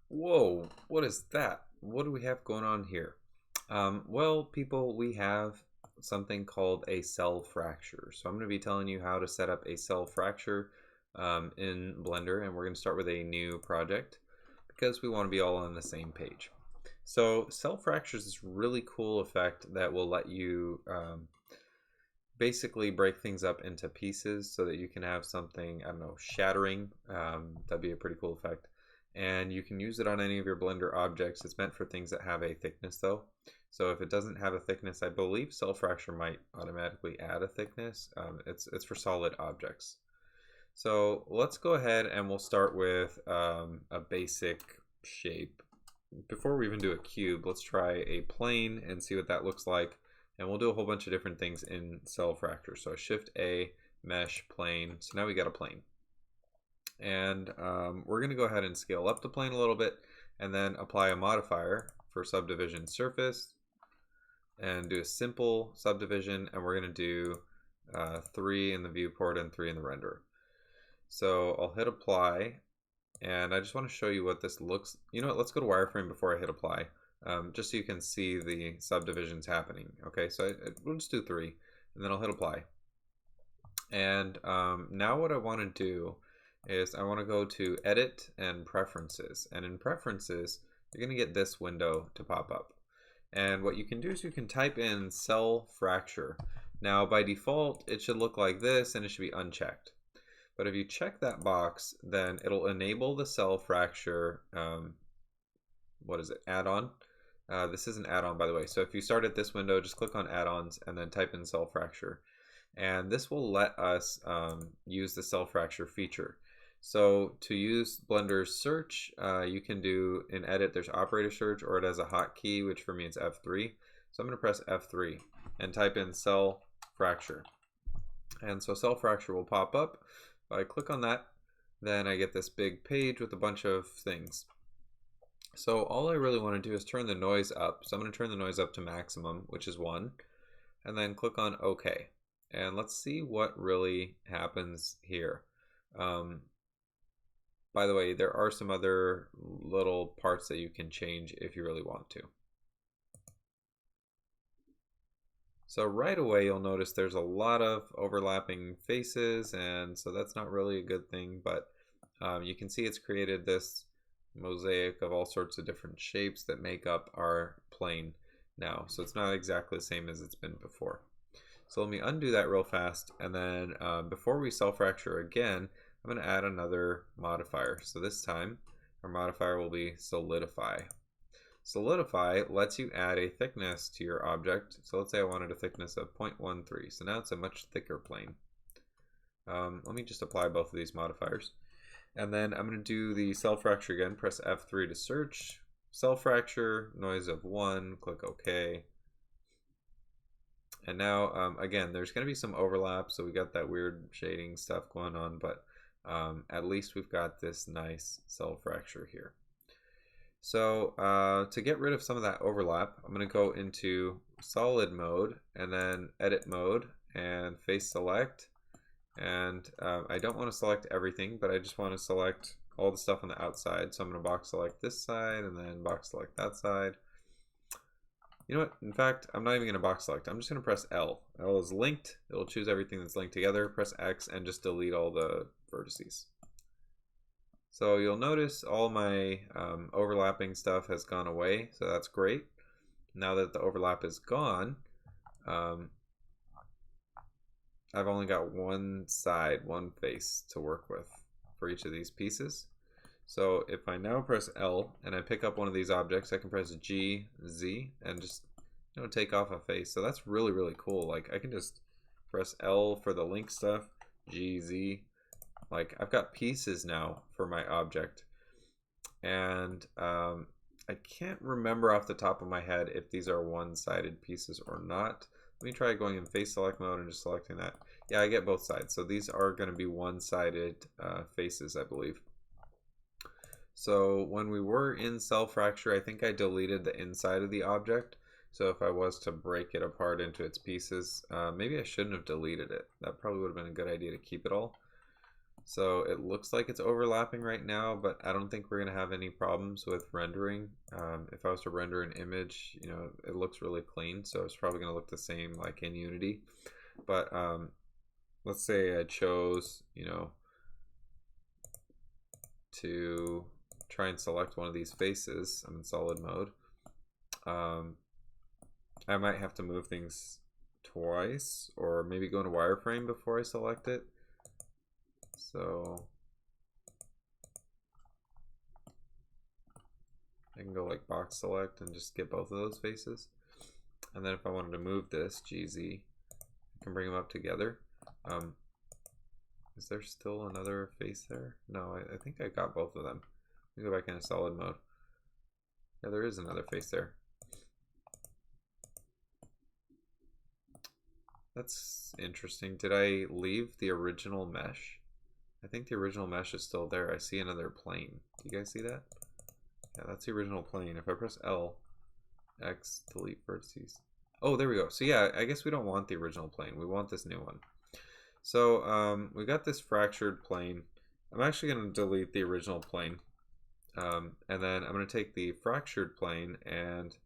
Whoa, what is that? What do we have going on here? Well, people, we have something called a cell fracture. So I'm going to be telling you how to set up a cell fracture in Blender, and we're going to start with a new project because we want to be all on the same page. So cell fractures is this really cool effect that will let you basically break things up into pieces so that you can have something, I don't know, shattering. That'd be a pretty cool effect. And you can use it on any of your Blender objects. It's meant for things that have a thickness though. So if it doesn't have a thickness, I believe Cell Fracture might automatically add a thickness. It's for solid objects. So let's go ahead and we'll start with a basic shape. Before we even do a cube, let's try a plane and see what that looks like. And we'll do a whole bunch of different things in Cell Fracture. So Shift A, Mesh, Plane. So now we got a plane. And we're going to go ahead and scale up the plane a little bit and then apply a modifier for subdivision surface and do a simple subdivision, and we're going to do 3 in the viewport and 3 in the render. So I'll hit apply, and I just want to show you what this looks. You know what, let's go to wireframe before I hit apply, just so you can see the subdivisions happening. Okay, so we'll just do 3 and then I'll hit apply. And now what I want to do is I want to go to edit and preferences, and in preferences you're going to get this window to pop up, and what you can do is you can type in cell fracture. Now by default it should look like this and it should be unchecked, but if you check that box then it'll enable the cell fracture what is it, add-on. This is an add-on, by the way, so if you start at this window, just click on add-ons and then type in cell fracture, and this will let us use the cell fracture feature. So to use Blender's search, you can do in edit, there's operator search, or it has a hotkey, which for me it's F3. So I'm going to press F3 and type in cell fracture. And so cell fracture will pop up. If I click on that, then I get this big page with a bunch of things. So all I really want to do is turn the noise up. So I'm going to turn the noise up to maximum, which is 1, and then click on OK. And let's see what really happens here. By the way, there are some other little parts that you can change if you really want to. So right away you'll notice there's a lot of overlapping faces, and so that's not really a good thing, but you can see it's created this mosaic of all sorts of different shapes that make up our plane now. So it's not exactly the same as it's been before. So let me undo that real fast, and then before we cell fracture again, I'm going to add another modifier. So this time our modifier will be solidify. Solidify lets you add a thickness to your object. So let's say I wanted a thickness of 0.13. So now it's a much thicker plane. Let me just apply both of these modifiers. And then I'm going to do the cell fracture again. Press F3 to search. Cell fracture, noise of 1, click OK. And now, again, there's going to be some overlap. So we got that weird shading stuff going on, but at least we've got this nice cell fracture here. So to get rid of some of that overlap, I'm going to go into solid mode and then edit mode and face select. And I don't want to select everything, but I just want to select all the stuff on the outside. So I'm going to box select this side and then box select that side. You know what? In fact, I'm not even going to box select. I'm just going to press L. L is linked. It'll choose everything that's linked together. Press X and just delete all the vertices. So you'll notice all my overlapping stuff has gone away. So that's great. Now that the overlap is gone, I've only got one side, one face to work with for each of these pieces. So if I now press L and I pick up one of these objects, I can press G, Z, and just take off a face. So that's really, really cool. Like I can just press L for the link stuff, G, Z. Like I've got pieces now for my object. And I can't remember off the top of my head if these are one-sided pieces or not. Let me try going in face select mode and just selecting that. Yeah, I get both sides. So these are going to be one-sided faces, I believe. So when we were in cell fracture, I think I deleted the inside of the object. So if I was to break it apart into its pieces, maybe I shouldn't have deleted it. That probably would have been a good idea to keep it all. So it looks like it's overlapping right now, but I don't think we're going to have any problems with rendering. If I was to render an image, you know, it looks really clean, so it's probably going to look the same like in Unity. But let's say I chose, you know, to try and select one of these faces. I'm in solid mode. I might have to move things twice, or maybe go into wireframe before I select it. So I can go like box select and just get both of those faces. And then if I wanted to move this GZ, I can bring them up together. Is there still another face there? No, I think I got both of them. Let me go back into solid mode. Yeah, there is another face there. That's interesting. Did I leave the original mesh? I think the original mesh is still there. I see another plane. Do you guys see that? Yeah, that's the original plane. If I press L, X, delete vertices. Oh, there we go. So yeah, I guess we don't want the original plane. We want this new one. So we got this fractured plane. I'm actually going to delete the original plane. And then I'm going to take the fractured plane and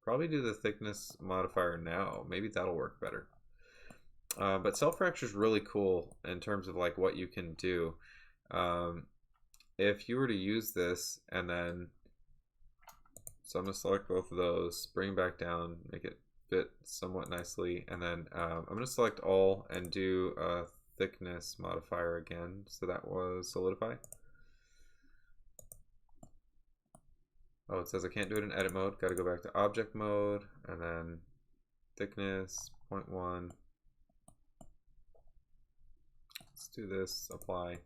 probably do the thickness modifier now. Maybe that'll work better. But cell fracture is really cool in terms of like what you can do. If you were to use this and then, so I'm going to select both of those, bring back down, make it fit somewhat nicely, and then I'm going to select all and do a thickness modifier again. So that was solidify. Oh, it says I can't do it in edit mode. Got to go back to object mode and then thickness 0.1. Let's do this, apply.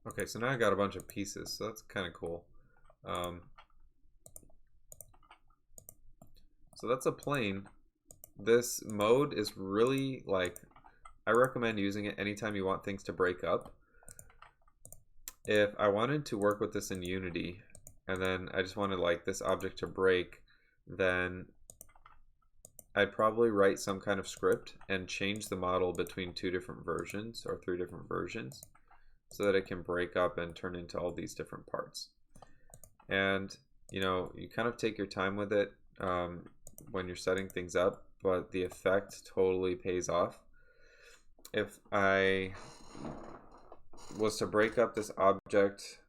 Okay, so now I got a bunch of pieces, so that's kind of cool. So that's a plane. This mode is really like, I recommend using it anytime you want things to break up. If I wanted to work with this in Unity, and then I just wanted like this object to break, then I'd probably write some kind of script and change the model between 2 different versions or 3 different versions so that it can break up and turn into all these different parts. And you know, you kind of take your time with it when you're setting things up, but the effect totally pays off. If I was to break up this object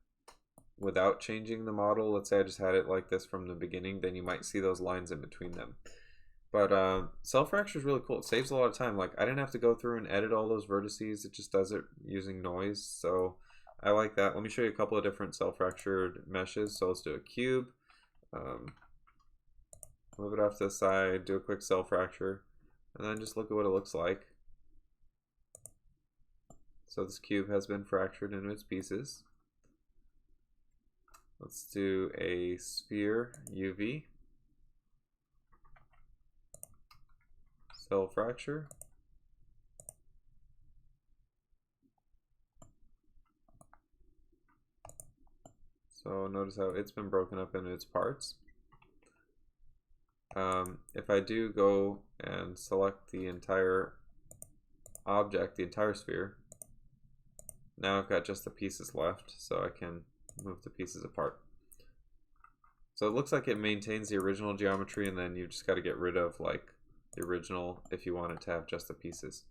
without changing the model, let's say I just had it like this from the beginning, then you might see those lines in between them. But cell fracture is really cool. It saves a lot of time. Like I didn't have to go through and edit all those vertices. It just does it using noise. So I like that. Let me show you a couple of different cell fractured meshes. So let's do a cube. Move it off to the side, do a quick cell fracture, and then just look at what it looks like. So this cube has been fractured into its pieces. Let's do a sphere UV. Cell fracture. So notice how it's been broken up into its parts. If I do go and select the entire object, the entire sphere, now I've got just the pieces left, so I can move the pieces apart. So it looks like it maintains the original geometry, and then you've just got to get rid of like the original if you want it to have just the pieces.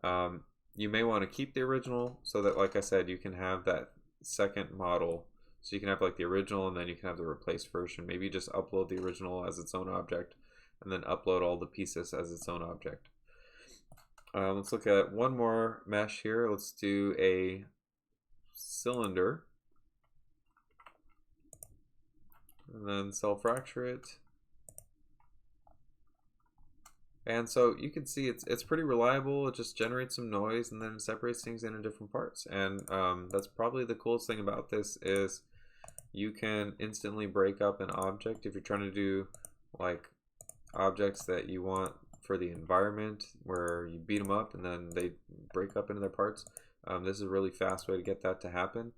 You may want to keep the original so that, like I said, you can have that second model. So you can have like the original and then you can have the replaced version. Maybe just upload the original as its own object and then upload all the pieces as its own object. Let's look at one more mesh here. Let's do a cylinder. And then cell fracture it. And so you can see it's pretty reliable. It just generates some noise and then separates things into different parts. And that's probably the coolest thing about this is you can instantly break up an object if you're trying to do like objects that you want for the environment where you beat them up and then they break up into their parts. This is a really fast way to get that to happen.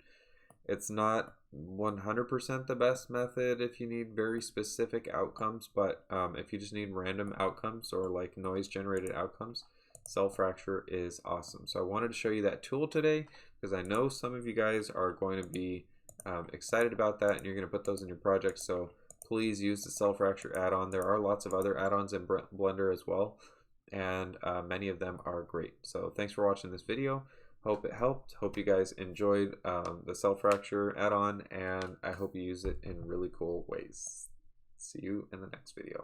It's not 100% the best method if you need very specific outcomes, but if you just need random outcomes or like noise generated outcomes, Cell Fracture is awesome. So I wanted to show you that tool today because I know some of you guys are going to be excited about that and you're going to put those in your projects. So please use the Cell Fracture add-on. There are lots of other add-ons in Blender as well, and many of them are great. So thanks for watching this video. Hope it helped. Hope you guys enjoyed the Cell Fracture add-on, and I hope you use it in really cool ways. See you in the next video.